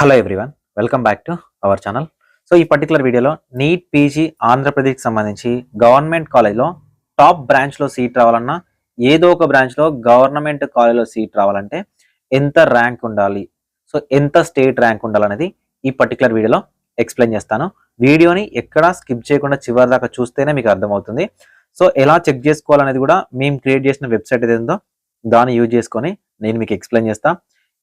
Hello everyone, welcome back to our channel. So ఈ particular వీడియోలో NEET PG ఆంధ్రప్రదేశ్కి సంబంధించి గవర్నమెంట్ కాలేజ్లో టాప్ బ్రాంచ్లో సీట్ రావాలన్నా, ఏదో ఒక బ్రాంచ్లో గవర్నమెంట్ కాలేజ్లో సీట్ రావాలంటే ఎంత ర్యాంక్ ఉండాలి, సో ఎంత స్టేట్ ర్యాంక్ ఉండాలనేది ఈ పర్టికులర్ వీడియోలో ఎక్స్ప్లెయిన్ చేస్తాను. వీడియోని ఎక్కడా స్కిప్ చేయకుండా చివరి దాకా చూస్తేనే మీకు అర్థమవుతుంది. సో ఎలా చెక్ చేసుకోవాలనేది కూడా మేము క్రియేట్ చేసిన వెబ్సైట్ ఏదో దాన్ని యూజ్ చేసుకొని నేను మీకు ఎక్స్ప్లెయిన్ చేస్తాను.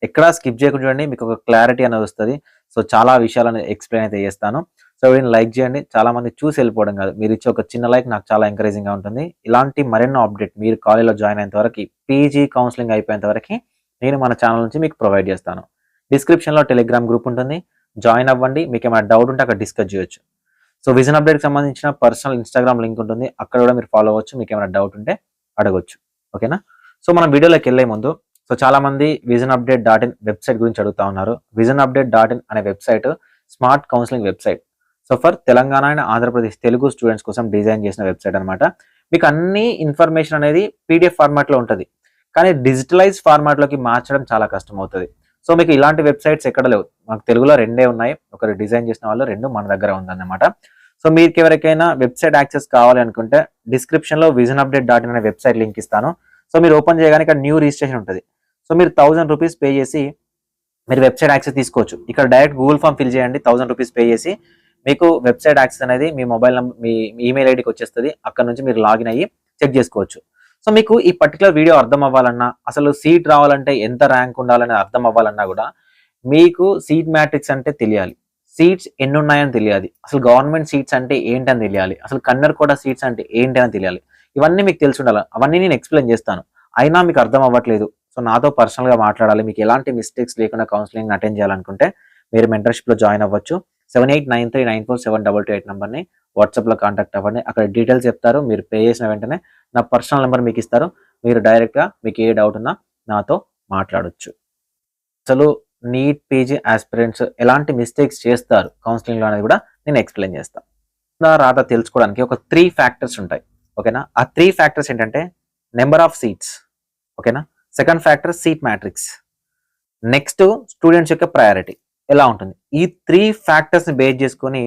ఎక్కడా స్కిప్ చేయకుండా చూడండి, మీకు ఒక క్లారిటీ అనేది వస్తుంది. సో చాలా విషయాలను ఎక్స్ప్లెయిన్ అయితే చేస్తాను. సో వీడిని లైక్ చేయండి. చాలా మంది చూసి వెళ్ళిపోవడం కాదు, మీరు ఇచ్చే ఒక చిన్న లైక్ నాకు చాలా ఎంకరేజింగ్ గా ఉంటుంది. ఇలాంటి మరెన్నో అప్డేట్ మీరు కాలేజ్లో జాయిన్ అయ్యేంత వరకు, పీజీ కౌన్సిలింగ్ అయిపోయేంత వరకు నేను మన ఛానల్ నుంచి మీకు ప్రొవైడ్ చేస్తాను. డిస్క్రిప్షన్లో టెలిగ్రామ్ గ్రూప్ ఉంటుంది, జాయిన్ అవ్వండి. మీకు ఏమైనా డౌట్ ఉంటే అక్కడ డిస్కస్ చేయొచ్చు. సో విజన్ అప్డేట్కి సంబంధించిన పర్సనల్ ఇన్స్టాగ్రామ్ లింక్ ఉంటుంది, అక్కడ కూడా మీరు ఫాలో అవ్వచ్చు. మీకు ఏమైనా డౌట్ ఉంటే అడగొచ్చు. ఓకేనా? సో మనం వీడియోలోకి వెళ్ళే ముందు, సో చాలా మంది visionupdate.in వెబ్సైట్ గురించి అడుగుతా ఉన్నారు. visionupdate.in అనే website smart counselling website. So for Telangana and Andhra Pradesh Telugu students కోసం డిజైన్ చేసిన వెబ్సైట్ అనమాట. మీకు అన్ని ఇన్ఫర్మేషన్ అనేది పీడిఎఫ్ ఫార్మాట్ లో ఉంటుంది, కానీ డిజిటలైజ్ ఫార్మాట్ లోకి మార్చడం చాలా కష్టం అవుతుంది. సో మీకు ఇలాంటి వెబ్సైట్స్ ఎక్కడ లేవు. మాకు తెలుగులో రెండే ఉన్నాయి, ఒకరు డిజైన్ చేసిన వాళ్ళు, రెండు మన దగ్గర ఉందన్నమాట. సో మీకు ఎవరికైనా వెబ్సైట్ యాక్సెస్ కావాలి అనుకుంటే డిస్క్రిప్షన్ లో visionupdate.in అనే వెబ్సైట్ లింక్ ఇస్తాను. సో మీరు ఓపెన్ చేయగానే ఇక్కడ న్యూ రిజిస్ట్రేషన్ ఉంటుంది. సో మీరు 1000 రూపీస్ పే చేసి మీరు వెబ్సైట్ యాక్సెస్ తీసుకోవచ్చు. ఇక్కడ డైరెక్ట్ గూగుల్ ఫామ్ ఫిల్ చేయండి. 1000 రూపీస్ పే చేసి మీకు వెబ్సైట్ యాక్సెస్ అనేది మీ మొబైల్ నంబర్, మీ ఈమెయిల్ ఐడికి వచ్చేస్తుంది. అక్కడ నుంచి మీరు లాగిన్ అయ్యి చెక్ చేసుకోవచ్చు. సో మీకు ఈ పర్టికులర్ వీడియో అర్థం అవ్వాలన్నా, అసలు సీట్ రావాలంటే ఎంత ర్యాంక్ ఉండాలని అర్థం అవ్వాలన్నా కూడా మీకు సీట్ మ్యాట్రిక్స్ అంటే తెలియాలి, సీట్స్ ఎన్ని ఉన్నాయని తెలియాలి, అసలు గవర్నమెంట్ సీట్స్ అంటే ఏంటని తెలియాలి, అసలు కన్నర్ కూడా సీట్స్ అంటే ఏంటని తెలియాలి. ఇవన్నీ మీకు తెలిసి ఉండాలి. అవన్నీ నేను ఎక్స్ప్లెయిన్ చేస్తాను, అయినా మీకు అర్థం అవ్వట్లేదు. సో నాతో పర్సనల్గా మాట్లాడాలి, మీకు ఎలాంటి మిస్టేక్స్ లేకుండా కౌన్సిలింగ్ అటెండ్ చేయాలనుకుంటే మీరు మెంటర్షిప్లో జాయిన్ అవ్వచ్చు. 7893947228 నెంబర్ని వాట్సాప్లో కాంటాక్ట్ అవ్వండి. అక్కడ డీటెయిల్స్ చెప్తారు. మీరు పే చేసిన వెంటనే నా పర్సనల్ నెంబర్ మీకు ఇస్తారు. మీరు డైరెక్ట్గా మీకు ఏ డౌట్ ఉన్నా నాతో మాట్లాడొచ్చు. అసలు నీట్ పీజీ ఆస్పిరెంట్స్ ఎలాంటి మిస్టేక్స్ చేస్తారు కౌన్సిలింగ్లో అనేది కూడా నేను ఎక్స్ప్లెయిన్ చేస్తాను. రాత తెలుసుకోవడానికి ఒక 3 ఫ్యాక్టర్స్ ఉంటాయి. ఓకేనా? ఆ 3 ఫ్యాక్టర్స్ ఏంటంటే నెంబర్ ఆఫ్ సీట్స్, ఓకేనా, second factor seat matrix, next students యొక్క ప్రయారిటీ ఎలా ఉంటుంది. ఈ 3 ఫ్యాక్టర్స్ ని బేస్ చేసుకొని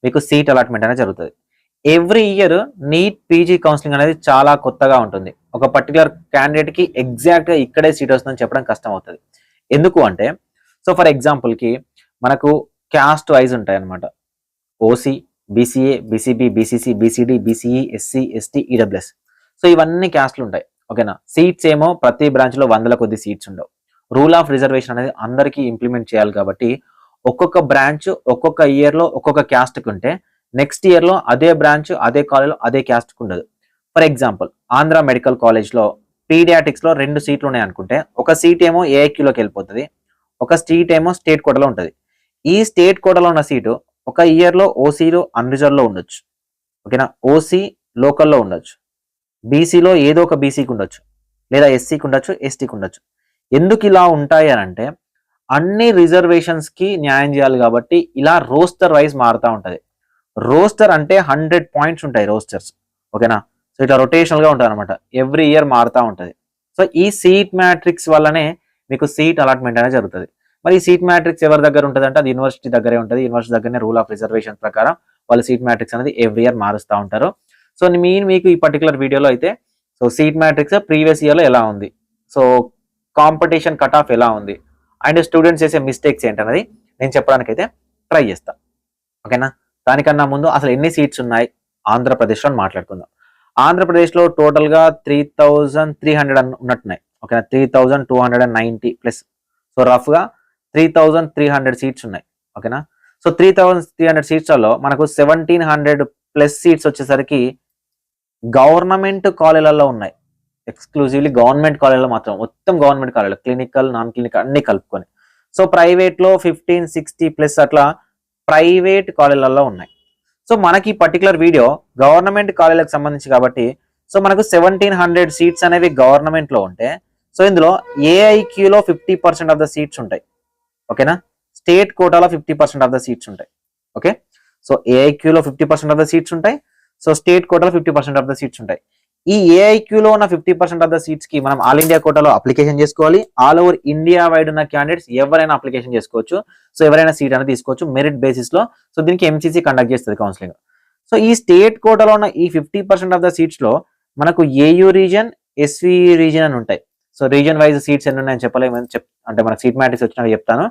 మీకు సీట్ అలాట్మెంట్ అనేది జరుగుతుంది. Every year NEET PG counselling అనేది చాలా కొత్తగా ఉంటుంది. ఒక పర్టికులర్ క్యాండిడేట్ కి ఎగ్జాక్ట్ గా ఇక్కడే సీట్ వస్తుందని చెప్పడం కష్టం అవుతుంది. ఎందుకు అంటే, సో ఫర్ ఎగ్జాంపుల్ కి మనకు క్యాస్ట్ వైజ్ ఉంటాయి అనమాట. OC, BCA, BCB, BCC, BCD, BCE, SC, ST, EWS. So ఇవన్నీ క్యాస్ట్లు ఉంటాయి. ఓకేనా? సీట్స్ ఏమో ప్రతి బ్రాంచ్ లో 100 కొద్ది సీట్స్ ఉండవు. రూల్ ఆఫ్ రిజర్వేషన్ అనేది అందరికీ ఇంప్లిమెంట్ చేయాలి కాబట్టి ఒక్కొక్క బ్రాంచ్ ఒక్కొక్క ఇయర్ లో ఒక్కొక్క క్యాస్ట్ కి ఉంటే నెక్స్ట్ ఇయర్ లో అదే బ్రాంచ్ అదే కాలేజ్ అదే క్యాస్ట్ కి ఉండదు. For example Andhra medical college లో పీడియాటిక్స్ లో 2 సీట్లు ఉన్నాయి అనుకుంటే, ఒక సీట్ ఏమో ఏఐక్యూలోకి వెళ్ళిపోతుంది, ఒక సీట్ ఏమో స్టేట్ కోటాలో ఉంటుంది. ఈ స్టేట్ కోటాలో ఉన్న సీటు ఒక ఇయర్ లో ఓసీలో అన్రిజర్వ్ లో ఉండొచ్చు. ఓకేనా? ఓసీ లోకల్లో ఉండొచ్చు, బీసీలో ఏదో ఒక బీసీకి ఉండొచ్చు, లేదా ఎస్సీకి ఉండొచ్చు, ఎస్టీకి ఉండొచ్చు. ఎందుకు ఇలా ఉంటాయి అని అంటే, అన్ని రిజర్వేషన్స్ కి న్యాయం చేయాలి కాబట్టి ఇలా రోస్టర్ వైజ్ మారుతూ ఉంటుంది. రోస్టర్ అంటే 100 పాయింట్స్ ఉంటాయి రోస్టర్స్. ఓకేనా? సో ఇట్లా రొటేషనల్ గా ఉంటుంది అనమాట, ఎవ్రీ ఇయర్ మారుతూ ఉంటుంది. సో ఈ సీట్ మ్యాట్రిక్స్ వల్లనే మీకు సీట్ అలాట్మెంట్ అనేది జరుగుతుంది. మరి ఈ సీట్ మ్యాట్రిక్స్ ఎవరి దగ్గర ఉంటుంది అంటే, అది యూనివర్సిటీ దగ్గరే ఉంటుంది. యూనివర్సిటీ దగ్గరనే రూల్ ఆఫ్ రిజర్వేషన్ ప్రకారం వాళ్ళు సీట్ మ్యాట్రిక్స్ అనేది ఎవ్రీ ఇయర్ మారుస్తూ ఉంటారు. సో మీకు ఈ పర్టికులర్ వీడియోలో అయితే, సో సీట్ మ్యాట్రిక్స్ ప్రీవియస్ ఇయర్లో ఎలా ఉంది, సో కాంపిటీషన్ కట్ ఆఫ్ ఎలా ఉంది, అండ్ స్టూడెంట్స్ చేసే మిస్టేక్స్ ఏంటన్నది నేను చెప్పడానికి అయితే ట్రై చేస్తాను. ఓకేనా? దానికన్నా ముందు అసలు ఎన్ని సీట్స్ ఉన్నాయి ఆంధ్రప్రదేశ్లో అని మాట్లాడుకుందాం. ఆంధ్రప్రదేశ్లో టోటల్గా 3300 ఉన్నట్టున్నాయి. ఓకేనా? 3290 ప్లస్, సో రఫ్గా 3300 సీట్స్ ఉన్నాయి. ఓకేనా? సో 3300 సీట్స్లో మనకు 1700 ప్లస్ సీట్స్ వచ్చేసరికి గవర్నమెంట్ కాలేజీలలో ఉన్నాయి. ఎక్స్క్లూజివ్లీ గవర్నమెంట్ కాలేజీలో మాత్రం, మొత్తం గవర్నమెంట్ కాలేజీలో, క్లినికల్ నాన్ క్లినికల్ అన్ని కలుపుకొని. సో ప్రైవేట్ లో 1560 ప్లస్ అట్లా ప్రైవేట్ కాలేజీలలో ఉన్నాయి. సో మనకి పర్టికులర్ వీడియో గవర్నమెంట్ కాలేజీలకు సంబంధించి కాబట్టి, సో మనకు 1700 సీట్స్ అనేవి గవర్నమెంట్ లో ఉంటే, సో ఇందులో ఏఐక్యూలో 50% ఆఫ్ ద సీట్స్ ఉంటాయి. ఓకేనా? స్టేట్ కోటాలో 50% ఆఫ్ ద సీట్స్ ఉంటాయి. ఓకే? సో ఏఐక్యూలో 50% ఆఫ్ ద సీట్స్ ఉంటాయి, సో స్టేట్ కోటాలో 50% ఆఫ్ ద సీట్స్ ఉంటాయి. ఈ ఏఐక్యూలో ఉన్న 50% ఆఫ్ ద సీట్స్ కి మనం ఆల్ ఇండియా కోటాలో అప్లికేషన్ చేసుకోవాలి. ఆల్ ఓవర్ ఇండియా వైడ్ ఉన్న క్యాండిడేట్స్ ఎవరైనా అప్లికేషన్ చేసుకోవచ్చు. సో ఎవరైనా సీట్ అనేది తీసుకోవచ్చు మెరిట్ బేసిస్ లో. సో దీనికి ఎంసీసీ కండక్ట్ చేస్తుంది కౌన్సిలింగ్. సో ఈ స్టేట్ కోటాలో ఉన్న ఈ 50% ఆఫ్ ద సీట్స్ లో మనకు ఏయూ రీజన్, ఎస్వి రీజన్ అని ఉంటాయి. సో రీజన్ వైజ్ సీట్స్ ఎన్ని ఉన్నాయని చెప్పలేము, అంటే మనకు సీట్ మ్యాట్రిక్స్ వచ్చినాక చెప్తాను.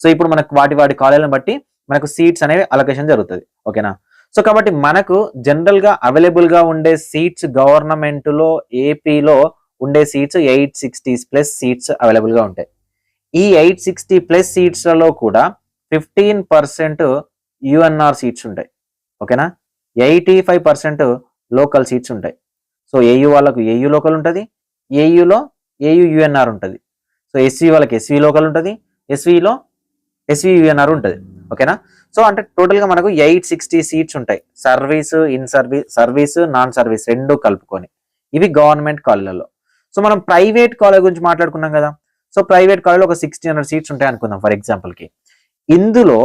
సో ఇప్పుడు మనకు వాటి కాలేజీలను బట్టి మనకు సీట్స్ అనేవి అలొకేషన్ జరుగుతుంది. ఓకేనా. సో కాబట్టి మనకు జనరల్ గా అవైలబుల్ గా ఉండే సీట్స్ గవర్నమెంట్ లో ఏపీలో ఉండే సీట్స్ 860+ సీట్స్ అవైలబుల్ గా ఉంటాయి. ఈ 860+ సీట్స్లలో కూడా 15% యుఎన్ఆర్ సీట్స్ ఉంటాయి. ఓకేనా. 85% లోకల్ సీట్స్ ఉంటాయి. సో ఏయూ వాళ్ళకు ఏయూ లోకల్ ఉంటుంది, ఏయూలో ఏయూ యుఎన్ఆర్ ఉంటుంది. సో ఎస్వి వాళ్ళకి ఎస్వి లోకల్ ఉంటుంది, ఎస్విలో ఎస్వి యుఎన్ఆర్ ఉంటుంది. ఓకేనా. సో అంటే టోటల్ గా మనకు 860 సీట్స్ ఉంటాయి. Service, in service, non service రెండు కలుపుకొని. ఇవి గవర్నమెంట్ కాలేజీలలో. సో మనం ప్రైవేట్ కాలేజ్ గురించి మాట్లాడుకున్నాం కదా. సో ప్రైవేట్ కాలేజీలో ఒక 1600 సీట్స్ ఉంటాయి అనుకుందాం ఫర్ ఎగ్జాంపుల్ కి. ఇందులో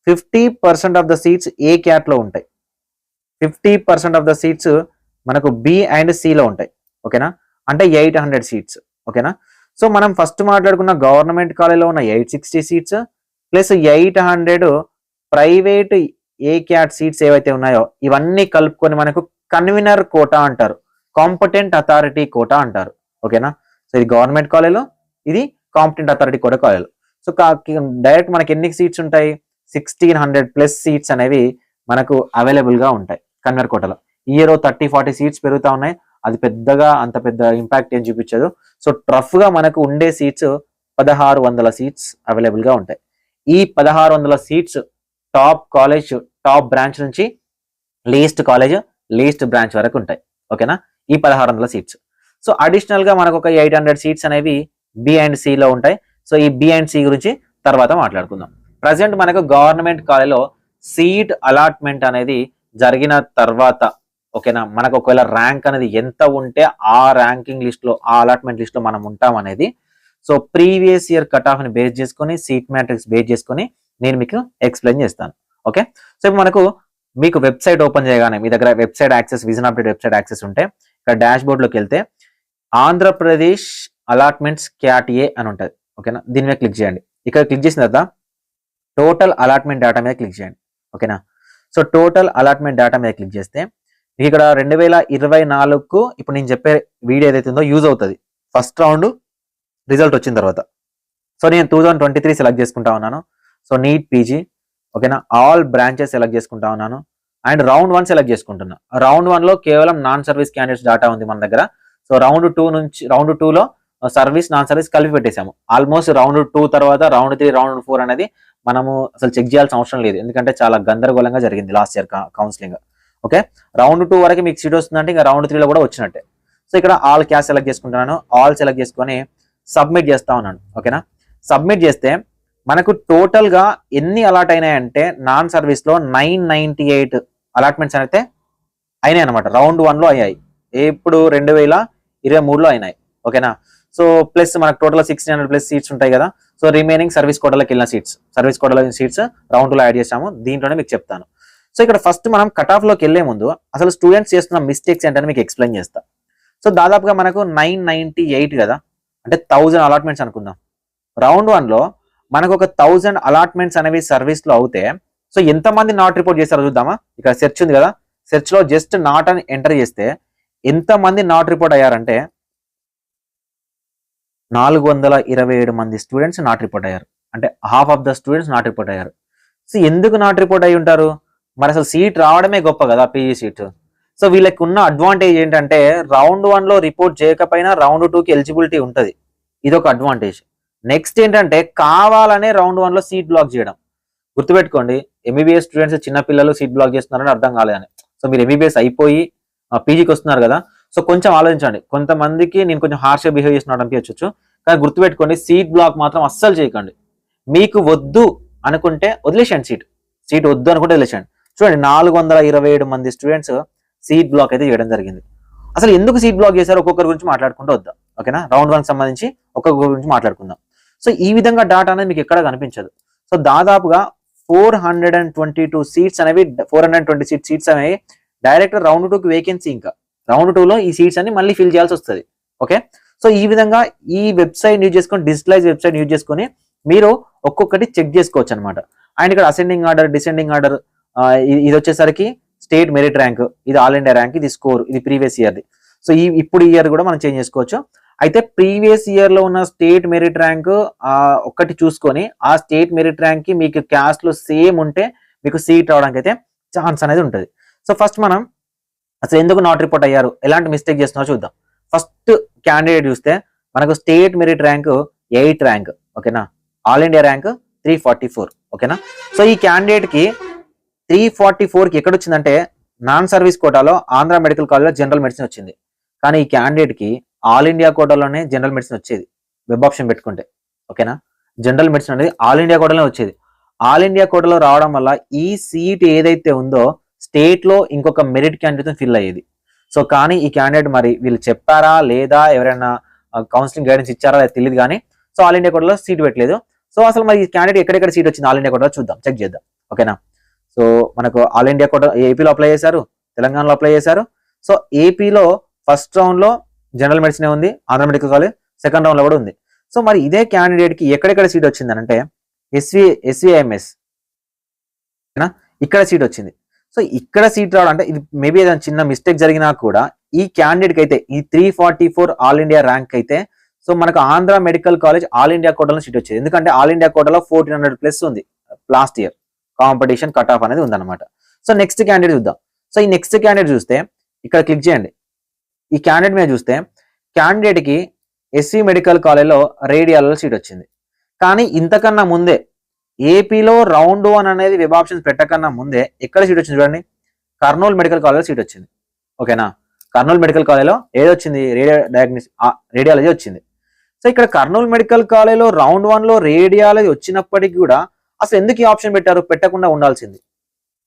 50% of the seats A cat లో ఉంటాయి, 50% ఆఫ్ ద సీట్స్ మనకు బి అండ్ సి లో ఉంటాయి. ఓకేనా. అంటే 800 సీట్స్. ఓకేనా. సో మనం ఫస్ట్ మాట్లాడుకున్న గవర్నమెంట్ కాలేజీలో ఉన్న 860 సీట్స్ ప్లస్ 800 ప్రైవేట్ ఏ క్యాట్ సీట్స్ ఏవైతే ఉన్నాయో ఇవన్నీ కలుపుకొని మనకు కన్వీనర్ కోటా అంటారు, కాంపిటెంట్ అథారిటీ కోటా అంటారు. ఓకేనా. సో ఇది గవర్నమెంట్ కాలేజీలో, ఇది కాంపిటెంట్ అథారిటీ కోటా కాలేజీలో. సో డైరెక్ట్ మనకి ఎన్ని సీట్స్ ఉంటాయి, 1600+ సీట్స్ అనేవి మనకు అవైలబుల్ గా ఉంటాయి కన్వీనర్ కోటాలో. ఇయర్ 30-40 సీట్స్ పెరుగుతా ఉన్నాయి. అది పెద్దగా అంత పెద్ద ఇంపాక్ట్ ఏం చూపించదు. సో టఫ్ గా మనకు ఉండే సీట్స్ 1600 సీట్స్ అవైలబుల్ గా ఉంటాయి. ఈ 1600 seats top college, top branch నుంచి లీస్ట్ కాలేజ్, లీస్ట్ బ్రాంచ్ వరకు ఉంటాయి. ఓకేనా. ఈ 1600 సీట్స్. సో అడిషనల్ గా మనకు ఒక 800 సీట్స్ అనేవి బి అండ్ సి లో ఉంటాయి. సో ఈ బి అండ్ సి గురించి తర్వాత మాట్లాడుకుందాం. ప్రజెంట్ మనకు గవర్నమెంట్ కాలేజీలో సీట్ అలాట్మెంట్ అనేది జరిగిన తర్వాత, ఓకేనా, మనకు ఒకవేళ ర్యాంక్ అనేది ఎంత ఉంటే ఆ ర్యాంకింగ్ లిస్ట్ లో, ఆ అలాట్మెంట్ లిస్ట్ లో మనం ఉంటాం అనేది. So previous year cut off ని బేస్ చేసుకొని, సీట్ మ్యాట్రిక్స్ బేస్ చేసుకొని నేను మీకు ఎక్స్ప్లెయిన్ చేస్తాను. ఓకే. సో ఇప్పుడు మనకు మీకు వెబ్సైట్ ఓపెన్ చేయగానే మీ దగ్గర website access, vision update website access ఉంటే ఇక్కడ డాష్ బోర్డ్ లోకి వెళ్తే ఆంధ్రప్రదేశ్ అలాట్మెంట్స్ క్యాట్ ఏ అని ఉంటుంది. ఓకేనా. దీని మీద క్లిక్ చేయండి. ఇక్కడ క్లిక్ చేసిన తర్వాత టోటల్ అలాట్మెంట్ డేటా మీద క్లిక్ చేయండి. ఓకేనా. సో టోటల్ అలాట్మెంట్ డేటా మీద క్లిక్ చేస్తే మీకు ఇక్కడ 2024కు ఇప్పుడు నేను చెప్పే వీడియో ఏదైతే ఉందో యూజ్ అవుతుంది ఫస్ట్ రౌండ్ రిజల్ట్ వచ్చిన తర్వాత. సో నేను 2023 సెలెక్ట్ చేసుకుంటా ఉన్నాను. So NEET PG. ఓకేనా. ఆల్ బ్రాంచెస్ సెలెక్ట్ చేసుకుంటా ఉన్నాను అండ్ రౌండ్ 1 సెలెక్ట్ చేసుకుంటున్నా. రౌండ్ 1 లో కేవలం నాన్ సర్వీస్ క్యాండిడేట్స్ డేటా ఉంది మన దగ్గర. సో రౌండ్ 2 నుంచి రౌండ్ 2 లో సర్వీస్, నాన్ సర్వీస్ కలిపి పెట్టేశాము. ఆల్మోస్ట్ రౌండ్ 2 తర్వాత రౌండ్ 3, రౌండ్ 4 అనేది మనము అసలు చెక్ చేయాల్సిన అవసరం లేదు, ఎందుకంటే చాలా గందరగోళంగా జరిగింది last year counselling. Okay. Round 2 వరకు మీకు సీట్ వస్తుందంటే ఇంకా రౌండ్ 3 లో కూడా వచ్చినట్టే. సో ఇక్కడ ఆల్ క్యాస్ట్ సెలెక్ట్ చేసుకుంటున్నాను. ఆల్ సెలెక్ట్ చేసుకొని సబ్మిట్ చేస్తా ఉన్నాను. ఓకేనా. సబ్మిట్ చేస్తే మనకు టోటల్ గా ఎన్ని అలాట్ అయినాయంటే నాన్ సర్వీస్ లో 998 అలాట్మెంట్స్ అయితే అయినాయి అనమాట. రౌండ్ 1 లో అయ్యాయి. ఇప్పుడు 2023లో అయినాయి. ఓకేనా. సో ప్లస్ మనకు టోటల్ 1600+ సీట్స్ ఉంటాయి కదా. సో రిమైనింగ్ సర్వీస్ కోటాలోకి వెళ్ళిన సీట్స్, సర్వీస్ కోటాలో సీట్స్ రౌండ్ 2లో యాడ్ చేసాము. దీంట్లోనే మీకు చెప్తాను. సో ఇక్కడ ఫస్ట్ మనం కట్ ఆఫ్ లోకి వెళ్లే ముందు అసలు స్టూడెంట్స్ చేస్తున్న మిస్టేక్స్ ఏంటని మీకు ఎక్స్ప్లెయిన్ చేస్తా. సో దాదాపుగా మనకు 998 కదా, అంటే 1000 అలాట్మెంట్స్ అనుకుందాం. రౌండ్ 1 లో మనకు ఒక 1000 అలాట్మెంట్స్ అనేవి సర్వీస్ లో అవుతే సో ఎంతమంది నాట్ రిపోర్ట్ చేస్తారో చూద్దామా. ఇక్కడ సెర్చ్ ఉంది కదా, సెర్చ్ లో జస్ట్ నాట్ అని ఎంటర్ చేస్తే ఎంతమంది నాట్ రిపోర్ట్ అయ్యారంటే 427 మంది స్టూడెంట్స్ నాట్ రిపోర్ట్ అయ్యారు. అంటే half of the students not report అయ్యారు. సో ఎందుకు నాట్ రిపోర్ట్ అయ్యి ఉంటారు? మరి అసలు సీట్ రావడమే గొప్ప కదా, పీజీ సీట్. సో వీళ్ళకి ఉన్న అడ్వాంటేజ్ ఏంటంటే రౌండ్ 1 లో రిపోర్ట్ చేయకపోయినా రౌండ్ 2కి ఎలిజిబిలిటీ ఉంటుంది. ఇది ఒక అడ్వాంటేజ్. నెక్స్ట్ ఏంటంటే కావాలనే రౌండ్ 1 లో సీట్ బ్లాక్ చేయడం. గుర్తుపెట్టుకోండి, ఎంబీబీఎస్ స్టూడెంట్స్ చిన్న పిల్లలు సీట్ బ్లాక్ చేస్తున్నారని అర్థం కాలేదని. సో మీరు ఎంబీబీఎస్ అయిపోయి పీజీకి వస్తున్నారు కదా, సో కొంచెం ఆలోచించండి. కొంతమందికి నేను కొంచెం హార్ష్గా బిహేవ్ చేస్తున్నాడు అనిపించవచ్చు, కానీ గుర్తుపెట్టుకోండి సీట్ బ్లాక్ మాత్రం అస్సలు చేయకండి. మీకు వద్దు అనుకుంటే వదిలేసండి, సీట్ వద్దు అనుకుంటే వదిలేసండి. చూడండి 427 మంది స్టూడెంట్స్ సీట్ బ్లాక్ అయితే చేయడం జరిగింది. అసలు ఎందుకు సీట్ బ్లాక్ చేశారు ఒక్కొక్కరి గురించి మాట్లాడుకుంటూ వద్దాం. ఓకేనా. రౌండ్ 1 సంబంధించి ఒక్కొక్కరి గురించి మాట్లాడుకుందాం. సో ఈ విధంగా డాటా అనేది మీకు ఎక్కడ కనిపించదు. సో దాదాపుగా 422 సీట్స్ అనేవి 426 సీట్స్ అనేవి డైరెక్ట్ రౌండ్ 2కి వేకెన్సీ ఇంకా రౌండ్ 2లో ఈ సీట్స్ అన్ని మళ్ళీ ఫిల్ చేయాల్సి వస్తుంది. ఓకే, సో ఈ విధంగా ఈ వెబ్సైట్ యూజ్ చేసుకొని, డిజిటలైజ్ వెబ్సైట్ యూజ్ చేసుకొని మీరు ఒక్కొక్కటి చెక్ చేసుకోవచ్చు అనమాట. అండ్ ఇక్కడ అసెండింగ్ ఆర్డర్, డిసెండింగ్ ఆర్డర్, ఇది వచ్చేసరికి స్టేట్ మెరిట్ ర్యాంక్, ఇది ఆల్ ఇండియా ర్యాంక్, ఇది స్కోర్, ఇది ప్రీవియస్ ఇయర్ది. సో ఇప్పుడు ఇయర్ కూడా మనం చేంజ్ చేసుకోవచ్చు. అయితే ప్రీవియస్ ఇయర్ లో ఉన్న స్టేట్ మెరిట్ ర్యాంక్ ఒక్కటి చూసుకొని ఆ స్టేట్ మెరిట్ ర్యాంక్ కి మీకు క్యాస్ట్ లో సేమ్ ఉంటే మీకు సీట్ రావడానికి అయితే ఛాన్స్ అనేది ఉంటుంది. సో ఫస్ట్ మనం అసలు ఎందుకు నాట్ రిపోర్ట్ అయ్యారు, ఎలాంటి మిస్టేక్ చేస్తున్నారో చూద్దాం. ఫస్ట్ క్యాండిడేట్ చూస్తే మనకు స్టేట్ మెరిట్ ర్యాంక్ 8 ర్యాంక్, ఓకేనా, ఆల్ ఇండియా ర్యాంక్ 344, ఓకేనా. సో ఈ క్యాండిడేట్ కి 344 కి ఎక్కడ వచ్చిందంటే నాన్ సర్వీస్ కోటాలో ఆంధ్ర మెడికల్ కాలేజ్లో జనరల్ మెడిసిన్ వచ్చింది. కానీ ఈ క్యాండిడేట్ కి ఆల్ ఇండియా కోటాలోనే జనరల్ మెడిసిన్ వచ్చేది, వెబ్ ఆప్షన్ పెట్టుకుంటే, ఓకేనా. జనరల్ మెడిసిన్ అనేది ఆల్ ఇండియా కోటాలో వచ్చేది. ఆల్ ఇండియా కోటాలో రావడం వల్ల ఈ సీట్ ఏదైతే ఉందో స్టేట్ లో ఇంకొక మెరిట్ క్యాండిడేట్ ఫిల్ అయ్యేది. సో కానీ ఈ క్యాండిడేట్ మరి వీళ్ళు చెప్పారా లేదా, ఎవరైనా కౌన్సిలింగ్ గైడెన్స్ ఇచ్చారా లేదా తెలియదు, కానీ సో ఆల్ ఇండియా కోటాలో సీట్ పెట్టలేదు. సో అసలు మరి ఈ క్యాండిడేట్ ఎక్కడెక్కడ సీట్ వచ్చింది ఆల్ ఇండియా కోటాలో చూద్దాం, చెక్ చేద్దాం, ఓకేనా. సో మనకు ఆల్ ఇండియా కోటా ఏపీలో అప్లై చేశారు, తెలంగాణలో అప్లై చేశారు. సో ఏపీలో ఫస్ట్ రౌండ్ లో జనరల్ మెడిసిన్ ఉంది, Andhra medical college, second round లో కూడా ఉంది. సో మరి ఇదే క్యాండిడేట్ కి ఎక్కడెక్కడ సీట్ వచ్చింది అంటే ఎస్విఐఎంఎస్ ఇక్కడ సీట్ వచ్చింది. సో ఇక్కడ సీట్ రావడం అంటే ఇది మేబీ ఏదైనా చిన్న మిస్టేక్ జరిగినా కూడా ఈ క్యాండిడేట్ కి అయితే ఈ 344 ఆల్ ఇండియా ర్యాంక్ అయితే సో మనకు Andhra medical college all India కోటాలో సీట్ వచ్చింది. ఎందుకంటే ఆల్ ఇండియా కోటాలో 1400+ ఉంది last year, competition cut off అనేది ఉందన్నమాట. సో నెక్స్ట్ క్యాండిడేట్ చూద్దాం. సో ఈ నెక్స్ట్ క్యాండిడేట్ చూస్తే ఇక్కడ క్లిక్ చేయండి. ఈ క్యాండిడేట్ మీద చూస్తే క్యాండిడేట్ కి ఎస్వి మెడికల్ కాలేజ్లో రేడియాలలో సీట్ వచ్చింది. కానీ ఇంతకన్నా ముందే ఏపీలో రౌండ్ 1 అనేది వెబ్ ఆప్షన్స్ పెట్టకన్నా ముందే ఎక్కడ సీట్ వచ్చింది చూడండి, కర్నూలు మెడికల్ కాలేజ్లో సీట్ వచ్చింది, ఓకేనా. కర్నూలు మెడికల్ కాలేజ్లో ఏదొచ్చింది, రేడియాలజీ వచ్చింది. సో ఇక్కడ కర్నూలు మెడికల్ కాలేజ్లో రౌండ్ 1లో రేడియాలజీ వచ్చినప్పటికీ కూడా అసలు ఎందుకు ఈ ఆప్షన్ పెట్టారు, పెట్టకుండా ఉండాల్సింది,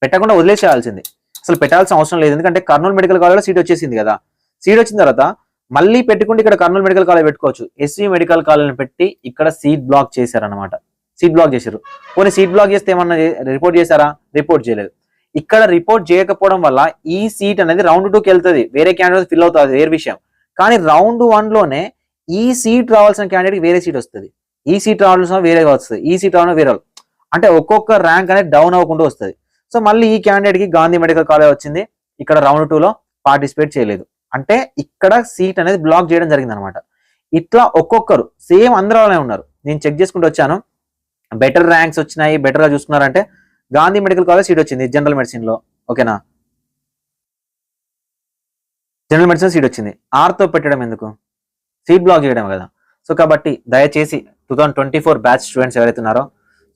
పెట్టకుండా వదిలేసేయాల్సింది, అసలు పెట్టాల్సిన అవసరం లేదు. ఎందుకంటే కర్నూలు మెడికల్ కాలేజ్లో సీట్ వచ్చేసింది కదా. సీట్ వచ్చిన తర్వాత మళ్ళీ పెట్టుకుంటే ఇక్కడ కర్నూలు మెడికల్ కాలేజ్ పెట్టుకోవచ్చు. ఎస్వి మెడికల్ కాలేజ్ని పెట్టి ఇక్కడ సీట్ బ్లాక్ చేశారనమాట, సీట్ బ్లాక్ చేశారు. పోనీ సీట్ బ్లాక్ చేస్తే ఏమన్నా రిపోర్ట్ చేశారా, రిపోర్ట్ చేయలేదు. ఇక్కడ రిపోర్ట్ చేయకపోవడం వల్ల ఈ సీట్ అనేది రౌండ్ 2కి వెళ్తుంది, వేరే క్యాండిడేట్ ఫిల్ అవుతుంది, వేరే విషయం. కానీ రౌండ్ 1లోనే ఈ సీట్ రావాల్సిన క్యాండిడేట్ వేరే సీట్ వస్తుంది, ఈ సీట్ రావాల్సిన వేరే వస్తుంది, ఈ సీట్ రావడం వేరే, అంటే ఒక్కొక్క ర్యాంక్ అనేది డౌన్ అవ్వకుండా వస్తుంది. సో మళ్ళీ ఈ క్యాండిడేట్ కి గాంధీ మెడికల్ కాలేజ్ వచ్చింది, ఇక్కడ రౌండ్ 2లో పార్టిసిపేట్ చేయలేదు, అంటే ఇక్కడ సీట్ అనేది బ్లాక్ చేయడం జరిగింది అనమాట. ఇట్లా ఒక్కొక్కరు సేమ్ అందరూనే ఉన్నారు. నేను చెక్ చేసుకుంటూ వచ్చాను, బెటర్ ర్యాంక్స్ వచ్చినాయి, బెటర్ గా చూసుకున్నారంటే గాంధీ మెడికల్ కాలేజ్ సీట్ వచ్చింది జనరల్ మెడిసిన్ లో, ఓకేనా. జనరల్ మెడిసిన్ సీట్ వచ్చింది, ఆర్తో పెట్టడం ఎందుకు, సీట్ బ్లాక్ చేయడం కదా. సో కాబట్టి దయచేసి 2024 బ్యాచ్ స్టూడెంట్స్ ఎవరైతే ఉన్నారో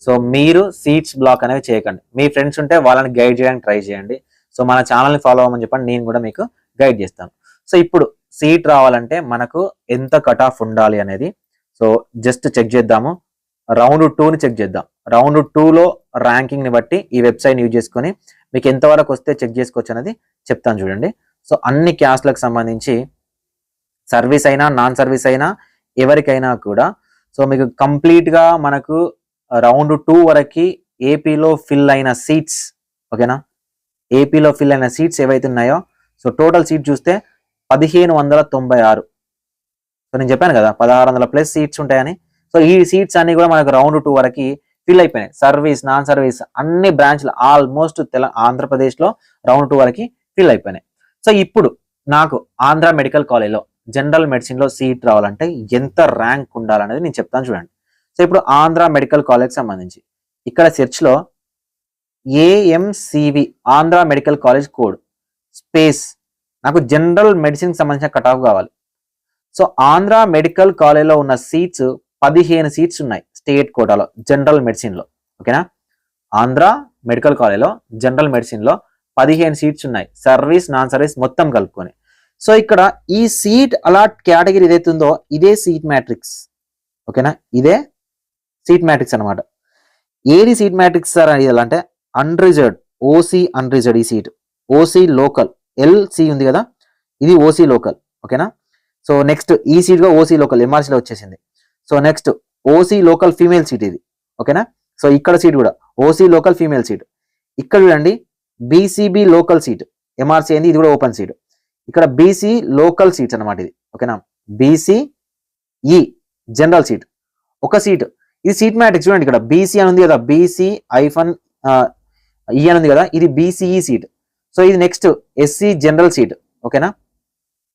సో మీరు సీట్స్ బ్లాక్ అనేవి చేయకండి. మీ ఫ్రెండ్స్ ఉంటే వాళ్ళని గైడ్ చేయడానికి ట్రై చేయండి. సో మన ఛానల్ని ఫాలో అవ్వమని చెప్పండి, నేను కూడా మీకు గైడ్ చేస్తాను. సో ఇప్పుడు సీట్ రావాలంటే మనకు ఎంత కట్ ఆఫ్ ఉండాలి అనేది సో జస్ట్ చెక్ చేద్దాము. రౌండ్ 2ని చెక్ చేద్దాం. రౌండ్ 2లో ర్యాంకింగ్ని బట్టి ఈ వెబ్సైట్ యూజ్ చేసుకొని మీకు ఎంతవరకు వస్తే చెక్ చేసుకోవచ్చు అనేది చెప్తాను చూడండి. సో అన్ని క్యాస్ట్లకు సంబంధించి సర్వీస్ అయినా నాన్ సర్వీస్ అయినా ఎవరికైనా కూడా సో మీకు కంప్లీట్గా మనకు రౌండ్ 2 వరకు ఏపీలో ఫిల్ అయిన సీట్స్, ఓకేనా, ఏపీలో ఫిల్ అయిన సీట్స్ ఏవైతే ఉన్నాయో సో టోటల్ సీట్ చూస్తే 1596. సో నేను చెప్పాను కదా 1600+ సీట్స్ ఉంటాయని. సో ఈ సీట్స్ అన్ని కూడా మనకు రౌండ్ 2 వరకు ఫిల్ అయిపోయినాయి. సర్వీస్ నాన్ సర్వీస్ అన్ని బ్రాంచ్లు ఆల్మోస్ట్ ఆంధ్రప్రదేశ్లో రౌండ్ 2 వరకు ఫిల్ అయిపోయినాయి. సో ఇప్పుడు నాకు ఆంధ్ర మెడికల్ కాలేజ్లో జనరల్ మెడిసిన్లో సీట్ రావాలంటే ఎంత ర్యాంక్ ఉండాలనేది నేను చెప్తాను చూడండి. సో ఇప్పుడు ఆంధ్ర మెడికల్ కాలేజ్కి సంబంధించి ఇక్కడ సెర్చ్లో AMCV Andhra medical college code space నాకు జనరల్ మెడిసిన్కి సంబంధించిన కట్ ఆఫ్ కావాలి. సో ఆంధ్ర మెడికల్ కాలేజ్లో ఉన్న సీట్స్ 15 సీట్స్ ఉన్నాయి స్టేట్ కోటాలో జనరల్ మెడిసిన్లో, ఓకేనా. ఆంధ్ర మెడికల్ కాలేజ్లో జనరల్ మెడిసిన్లో 15 సీట్స్ ఉన్నాయి, సర్వీస్ నాన్ సర్వీస్ మొత్తం కలుపుకొని. సో ఇక్కడ ఈ సీట్ అలాట్ కేటగిరీ ఏదైతే ఉందో ఇదే సీట్ మ్యాట్రిక్స్, ఓకేనా, ఇదే సీట్ మ్యాట్రిక్స్ అనమాట. ఏది సీట్ మ్యాట్రిక్స్ సార్ అని అంటే అన్రిజర్వ్డ్, ఓసీ అన్రిజర్వ్డ్. ఈ సీట్ ఓసీ లోకల్ LC ఉంది కదా, ఇది ఓసీ లోకల్, ఓకేనా. సో నెక్స్ట్ ఈ సీట్గా ఓసీ లోకల్ MRCలో వచ్చేసింది. So next OC local female seat ఇది, ఓకేనా. సో ఇక్కడ సీట్ కూడా ఓసీ లోకల్ ఫీమేల్ సీట్. ఇక్కడ చూడండి BCB లోకల్ సీట్ MRC అయింది, ఇది కూడా ఓపెన్ సీట్. ఇక్కడ బీసీ లోకల్ సీట్స్ అనమాట ఇది, ఓకేనా. బీసీఈ జనరల్ సీట్ ఒక సీట్, ఇది సీట్ మ్యాట్రిక్స్ చూడండి, ఇక్కడ బీసీ అని ఉంది కదా, బీసీ ఐఫన్ ఈ అని ఉంది కదా, ఇది బీసీఈ సీట్. సో ఇది నెక్స్ట్ ఎస్సీ జనరల్ సీట్, ఓకేనా.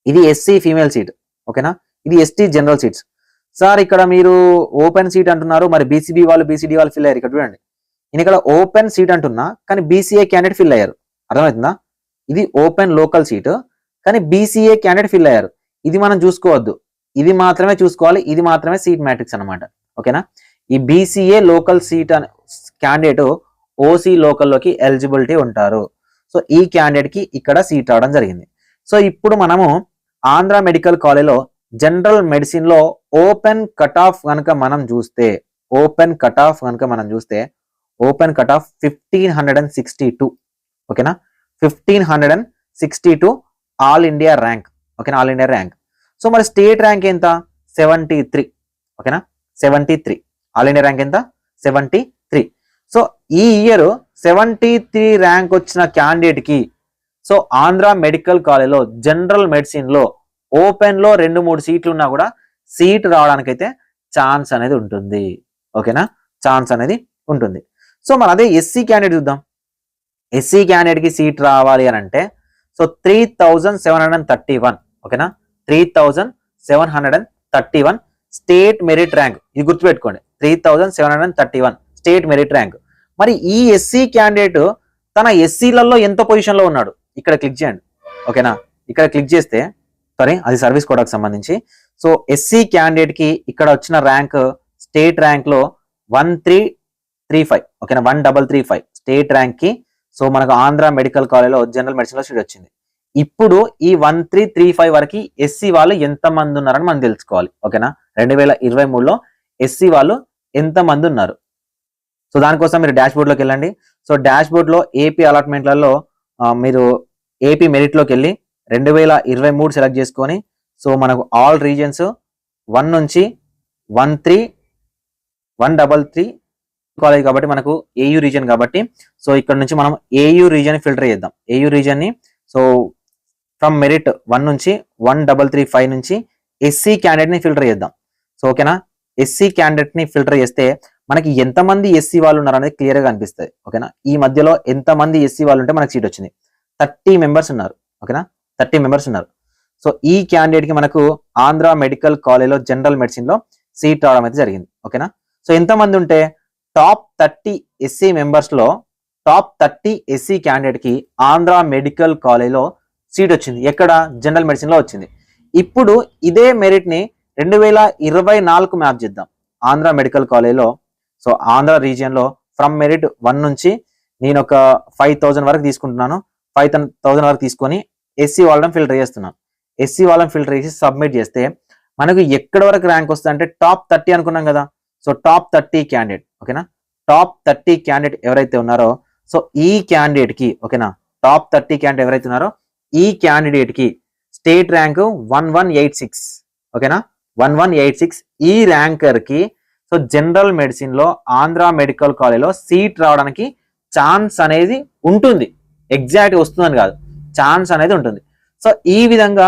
ఇది ఎస్సీ ఫీమేల్ సీట్, ఓకేనా. ఇది ఎస్టీ జనరల్ సీట్స్. సార్ ఇక్కడ మీరు ఓపెన్ సీట్ అంటున్నారు, మరి బీసీబీ వాళ్ళు బీసీడీ వాళ్ళు ఫిల్ అయ్యారు. ఇక్కడ చూడండి, నేను ఇక్కడ ఓపెన్ సీట్ అంటున్నా కానీ బీసీఏ క్యాండిడేట్ ఫిల్ అయ్యారు, అర్థమవుతుందా. ఇది ఓపెన్ లోకల్ సీట్ కానీ బీసీఏ క్యాండిడేట్ ఫిల్ అయ్యారు. ఇది మనం చూసుకోవద్దు, ఇది మాత్రమే చూసుకోవాలి, ఇది మాత్రమే సీట్ మ్యాట్రిక్స్ అనమాట, ఓకేనా. ఈ BCA local seat candidate OC లోకల్లోకి ఎలిజిబిలిటీ ఉంటారు. సో ఈ క్యాండిడేట్ కి ఇక్కడ సీట్ రావడం జరిగింది. సో ఇప్పుడు మనము ఆంధ్ర మెడికల్ కాలేజ్లో జనరల్ మెడిసిన్ లో ఓపెన్ కట్ ఆఫ్ కనుక మనం చూస్తే, ఓపెన్ కట్ ఆఫ్ 1562, ఓకేనా. 1562 ఆల్ ఇండియా ర్యాంక్, ఓకేనా, ఆల్ ఇండియా ర్యాంక్. సో మరి స్టేట్ ర్యాంక్ ఎంత? 73, ఓకేనా, 73. ఆల్ ఇండియా ర్యాంక్ ఎంత? 73. సో ఈ ఇయర్ 73 ర్యాంక్ వచ్చిన క్యాండిడేట్ కి సో ఆంధ్ర మెడికల్ కాలేజ్లో జనరల్ మెడిసిన్ లో ఓపెన్ లో 2-3 సీట్లు ఉన్నా కూడా సీట్ రావడానికి అయితే ఛాన్స్ అనేది ఉంటుంది, ఓకేనా, ఛాన్స్ అనేది ఉంటుంది. సో మరి అదే ఎస్సీ క్యాండిడేట్ చూద్దాం. ఎస్సీ క్యాండిడేట్ కి సీట్ రావాలి అని అంటే సో 3731, ఓకేనా, 3731 స్టేట్ మెరిట్ ర్యాంక్. ఇది గుర్తుపెట్టుకోండి, 3731 స్టేట్ మెరిట్ ర్యాంక్. మరి ఈ ఎస్సీ క్యాండిడేట్ తన ఎస్సీలలో ఎంత పొజిషన్ లో ఉన్నాడు ఇక్కడ క్లిక్ చేయండి, ఓకేనా. ఇక్కడ క్లిక్ చేస్తే సారీ అది సర్వీస్ కోటాకు సంబంధించి. సో ఎస్సీ క్యాండిడేట్ కి ఇక్కడ వచ్చిన ర్యాంక్ స్టేట్ ర్యాంక్ లో 1335, ఓకేనా, 1335 స్టేట్ ర్యాంక్ కి. సో మనకు ఆంధ్ర మెడికల్ కాలేజ్లో జనరల్ మెడిసిన్ లో సీట్ వచ్చింది. ఇప్పుడు ఈ 1335 వరకు ఎస్సీ వాళ్ళు ఎంత మంది ఉన్నారని మనం తెలుసుకోవాలి, ఓకేనా. 2023లో ఎస్సీ వాళ్ళు ఎంత మంది ఉన్నారు. సో దానికోసం మీరు డాష్ బోర్డ్ లోకి వెళ్ళండి. సో డాష్ బోర్డ్ లో ఏపీ అలాట్మెంట్లలో మీరు ఏపీ మెరిట్ లోకి వెళ్ళి 2023 సెలెక్ట్ చేసుకొని సో మనకు ఆల్ రీజన్స్ 1 నుంచి 133 కాలేజ్ కాబట్టి మనకు ఏయూ రీజన్ కాబట్టి సో ఇక్కడ నుంచి మనం ఏయూ రీజన్ ఫిల్టర్ చేద్దాం. ఏయూ రీజన్ ని సో ఫ్రమ్ మెరిట్ 1 నుంచి 1335 నుంచి ఎస్సీ క్యాండిడేట్ ని ఫిల్టర్ చేద్దాం. సో ఓకేనా, ఎస్సీ క్యాండిడేట్ ని ఫిల్టర్ చేస్తే మనకి ఎంతమంది ఎస్సీ వాళ్ళు ఉన్నారు అనేది క్లియర్ గా అనిపిస్తుంది, ఓకేనా. ఈ మధ్యలో ఎంతమంది ఎస్సీ వాళ్ళు ఉంటే మనకి సీట్ వచ్చింది, 30 మెంబర్స్ ఉన్నారు, ఓకేనా, 30 మెంబర్స్ ఉన్నారు. సో ఈ క్యాండిడేట్ కి మనకు ఆంధ్ర మెడికల్ కాలేజ్లో జనరల్ మెడిసిన్ లో సీట్ రావడం అయితే జరిగింది, ఓకేనా. సో ఎంతమంది ఉంటే టాప్ 30 ఎస్సీ మెంబర్స్ లో టాప్ 30 ఎస్సీ క్యాండిడేట్ కి ఆంధ్ర మెడికల్ కాలేజ్లో సీట్ వచ్చింది. ఎక్కడ? జనరల్ మెడిసిన్ లో వచ్చింది. ఇప్పుడు ఇదే మెరిట్ ని 2024 మ్యాప్ చేద్దాం. ఆంధ్ర మెడికల్ కాలేజ్లో సో ఆంధ్ర రీజియన్ లో ఫ్రమ్ మెరిట్ 1 నుంచి నేను ఒక 5000 వరకు తీసుకుంటున్నాను. 5000 వరకు తీసుకొని ఎస్సీ వాళ్ళని ఫిల్టర్ చేస్తున్నాను. ఎస్సీ వాళ్ళని ఫిల్టర్ చేసి సబ్మిట్ చేస్తే మనకు ఎక్కడ వరకు ర్యాంక్ వస్తుంది అంటే టాప్ 30 అనుకున్నాం కదా. సో టాప్ 30 క్యాండిడేట్, ఓకేనా, టాప్ 30 క్యాండిడేట్ ఎవరైతే ఉన్నారో సో ఈ క్యాండిడేట్ కి, ఓకేనా, టాప్ 30 క్యాండిడేట్ ఎవరైతే ఉన్నారో ఈ క్యాండిడేట్ కి స్టేట్ ర్యాంక్ 1186, ఓకేనా, 1186. ఈ ర్యాంకర్ కి సో జనరల్ మెడిసిన్ లో ఆంధ్ర మెడికల్ కాలేజ్లో సీట్ రావడానికి ఛాన్స్ అనేది ఉంటుంది. ఎగ్జాక్ట్ వస్తుందని కాదు, ఛాన్స్ అనేది ఉంటుంది. సో ఈ విధంగా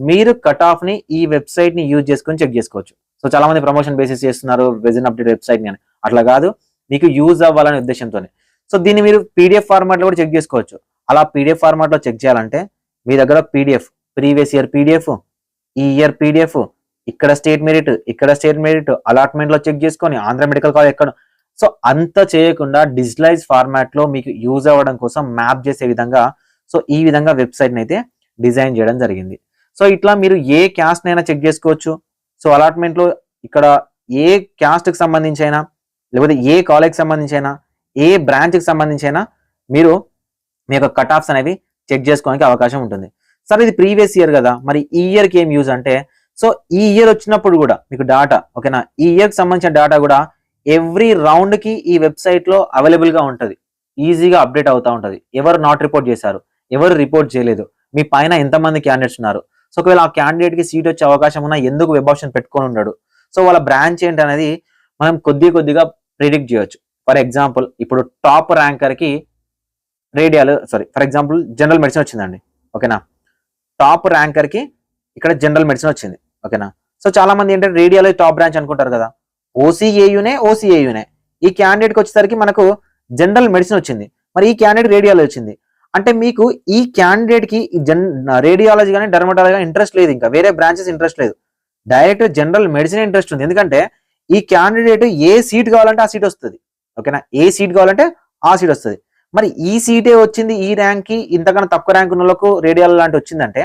మీరు కట్ ఆఫ్ ని ఈ వెబ్సైట్ ని యూజ్ చేసుకొని చెక్ చేసుకోవచ్చు. సో చాలా మంది ప్రమోషన్ బేసిస్ చేస్తున్నారు వెజిన్ అప్డేట్ వెబ్సైట్ ని, అట్లా కాదు, మీకు యూజ్ అవ్వాలనే ఉద్దేశంతోనే. సో దీన్ని మీరు పీడిఎఫ్ ఫార్మాట్ లో కూడా చెక్ చేసుకోవచ్చు. అలా పీడిఎఫ్ ఫార్మాట్ లో చెక్ చేయాలంటే మీ దగ్గర పీడిఎఫ్, ప్రీవియస్ ఇయర్ పీడిఎఫ్, ఈ ఇయర్ పీడిఎఫ్, ఇక్కడ స్టేట్ మెరిట్, ఇక్కడ స్టేట్ మెరిట్, అలాట్మెంట్ లో చెక్ చేసుకొని ఆంధ్ర మెడికల్ కాలేజ్ ఎక్కడ. సో అంత చేయకుండా డిజిటలైజ్ ఫార్మాట్ లో మీకు యూజ్ అవ్వడం కోసం మ్యాప్ చేసే విధంగా సో ఈ విధంగా వెబ్సైట్ ని అయితే డిజైన్ చేయడం జరిగింది. సో ఇట్లా మీరు ఏ క్యాస్ట్ నైనా చెక్ చేసుకోవచ్చు. సో అలాట్మెంట్ లో ఇక్కడ ఏ క్యాస్ట్ కి సంబంధించి అయినా లేకపోతే ఏ కాలేజ్ కి సంబంధించి అయినా ఏ బ్రాంచ్ కి సంబంధించి అయినా మీరు మీ యొక్క కట్ ఆఫ్స్ అనేవి చెక్ చేసుకోవడానికి అవకాశం ఉంటుంది. సార్ ఇది ప్రీవియస్ ఇయర్ కదా, మరి ఈ ఇయర్ కి ఏం యూజ్ అంటే సో ఈ ఇయర్ వచ్చినప్పుడు కూడా మీకు డాటా, ఓకేనా, ఈ ఇయర్ కి సంబంధించిన డాటా కూడా ఎవ్రీ రౌండ్ కి ఈ వెబ్సైట్ లో అవైలబుల్ గా ఉంటుంది, ఈజీగా అప్డేట్ అవుతా ఉంటుంది. ఎవరు నాట్ రిపోర్ట్ చేశారు, ఎవరు రిపోర్ట్ చేయలేదు, మీ పైన ఎంతమంది క్యాండిడేట్స్ ఉన్నారు, సో ఒకవేళ ఆ క్యాండిడేట్ కి సీట్ వచ్చే అవకాశం ఉన్నా ఎందుకు వెబ్ ఆప్షన్ పెట్టుకొని ఉన్నాడు, సో వాళ్ళ బ్రాంచ్ ఏంటి అనేది మనం కొద్దిగా ప్రిడిక్ట్ చేయొచ్చు. ఫర్ ఎగ్జాంపుల్ ఇప్పుడు టాప్ ర్యాంకర్ కి ఫర్ ఎగ్జాంపుల్ జనరల్ మెడిసిన్ వచ్చిందండి, ఓకేనా, టాప్ ర్యాంకర్ కి ఇక్కడ జనరల్ మెడిసిన్ వచ్చింది. ఓకేనా. సో చాలా మంది ఏంటంటే రేడియాలజీ టాప్ బ్రాంచ్ అనుకుంటారు కదా, ఓసీఏయునే ఈ క్యాండిడేట్ కి వచ్చేసరికి మనకు జనరల్ మెడిసిన్ వచ్చింది. మరి ఈ క్యాండిడేట్ రేడియాలజీ వచ్చింది అంటే మీకు ఈ క్యాండిడేట్ కి రేడియాలజీ కానీ డెర్మటాలజీ కానీ ఇంట్రెస్ట్ లేదు, ఇంకా వేరే బ్రాంచెస్ ఇంట్రెస్ట్ లేదు, డైరెక్ట్ జనరల్ మెడిసిన్ ఇంట్రెస్ట్ ఉంది. ఎందుకంటే ఈ క్యాండిడేట్ ఏ సీట్ కావాలంటే ఆ సీట్ వస్తుంది. ఓకేనా, ఏ సీట్ కావాలంటే ఆ సీట్ వస్తుంది. మరి ఈ సీటే వచ్చింది, ఈ ర్యాంక్ కి ఇంతకన్నా తక్కువ ర్యాంక్ ఉన్న వాళ్ళకు రేడియాలజీ లాంటి వచ్చిందంటే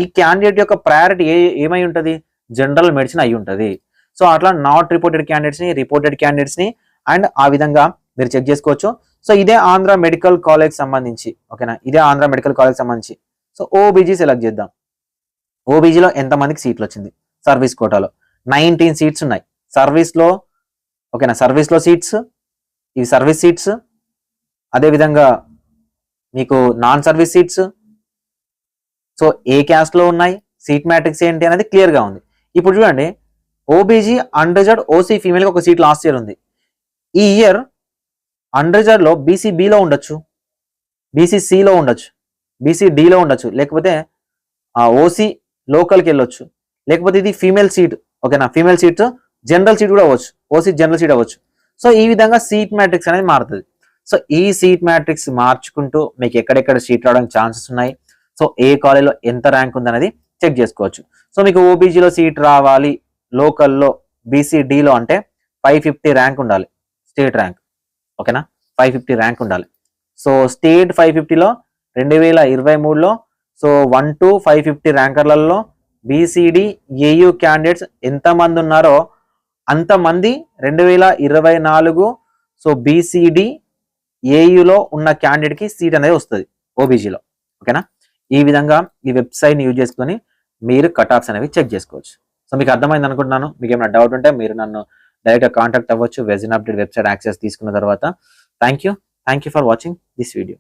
ఈ క్యాండిడేట్ యొక్క ప్రయారిటీ ఏమై ఉంటుంది, జనరల్ మెడిసిన్ అయి ఉంటుంది. సో అట్లా నాట్ రిపోర్టెడ్ క్యాండిడేట్స్ ని, రిపోర్టెడ్ క్యాండిడేట్స్ ని అండ్ ఆ విధంగా మీరు చెక్ చేసుకోవచ్చు. సో ఇదే ఆంధ్ర మెడికల్ కాలేజ్ సంబంధించి. ఓకేనా, ఇదే ఆంధ్ర మెడికల్ కాలేజ్ సంబంధించి. సో ఓబీజీ సెలెక్ట్ చేద్దాం. ఓబీజీలో ఎంతమందికి సీట్లు వచ్చింది, సర్వీస్ కోటాలో 19 సీట్స్ ఉన్నాయి సర్వీస్ లో. ఓకేనా, సర్వీస్ లో సీట్స్, ఇవి సర్వీస్ సీట్స్, అదేవిధంగా మీకు నాన్ సర్వీస్ సీట్స్. సో ఏ క్యాస్ట్ లో ఉన్నాయి, సీట్ మ్యాట్రిక్స్ ఏంటి అనేది క్లియర్ గా ఉంది. ఇప్పుడు చూడండి, ఓబీజీ అన్రిజర్వ్డ్ ఓసీ ఫీమేల్ కి ఒక సీట్ లాస్ట్ ఇయర్ ఉంది. ఈ ఇయర్ అన్రిజర్వ్డ్ లో బీసీ బిలో ఉండొచ్చు, బీసీ సిలో ఉండొచ్చు, బీసీ డిలో ఉండొచ్చు, లేకపోతే ఓసీ లోకల్కి వెళ్ళొచ్చు, లేకపోతే ఇది ఫీమేల్ సీట్. ఓకేనా, ఫీమేల్ సీట్ జనరల్ సీట్ కూడా అవ్వచ్చు, ఓసీ జనరల్ సీట్ అవ్వచ్చు. సో ఈ విధంగా సీట్ మ్యాట్రిక్స్ అనేది మారుతుంది. సో ఈ సీట్ మ్యాట్రిక్స్ మార్చుకుంటూ మీకు ఎక్కడెక్కడ సీట్ రావడానికి ఛాన్సెస్ ఉన్నాయి, సో ఏ కాలేజ్లో ఎంత ర్యాంక్ ఉంది అనేది చెక్ చేసుకోవచ్చు. సో మీకు ఓబీజీలో సీట్ రావాలి లోకల్లో బీసీడీలో అంటే 550 ర్యాంక్ ఉండాలి, స్టేట్ ర్యాంక్. ఓకేనా, 550 ర్యాంక్ ఉండాలి. సో స్టేట్ 550లో 2023లో సో 1 to 550 ర్యాంకర్లలో బీసీడీ ఏయూ క్యాండిడేట్స్ ఎంతమంది ఉన్నారో అంతమంది 2024 సో బీసీడీ ఏయులో ఉన్న క్యాండిడేట్ కి సీట్ అనేది వస్తుంది ఓబీజీలో. ఓకేనా, ఈ విధంగా ఈ వెబ్సైట్ని యూజ్ చేసుకొని మీరు కట్ ఆఫ్స్ అనేవి చెక్ చేసుకోవచ్చు. సో మీకు అర్థమైంది అనుకుంటున్నాను. మీకు ఏమైనా డౌట్ ఉంటే మీరు నన్ను డైరెక్ట్గా కాంటాక్ట్ అవ్వచ్చు వెజిన్ అప్డేట్ వెబ్సైట్ యాక్సెస్ తీసుకున్న తర్వాత. Thank you for watching this video.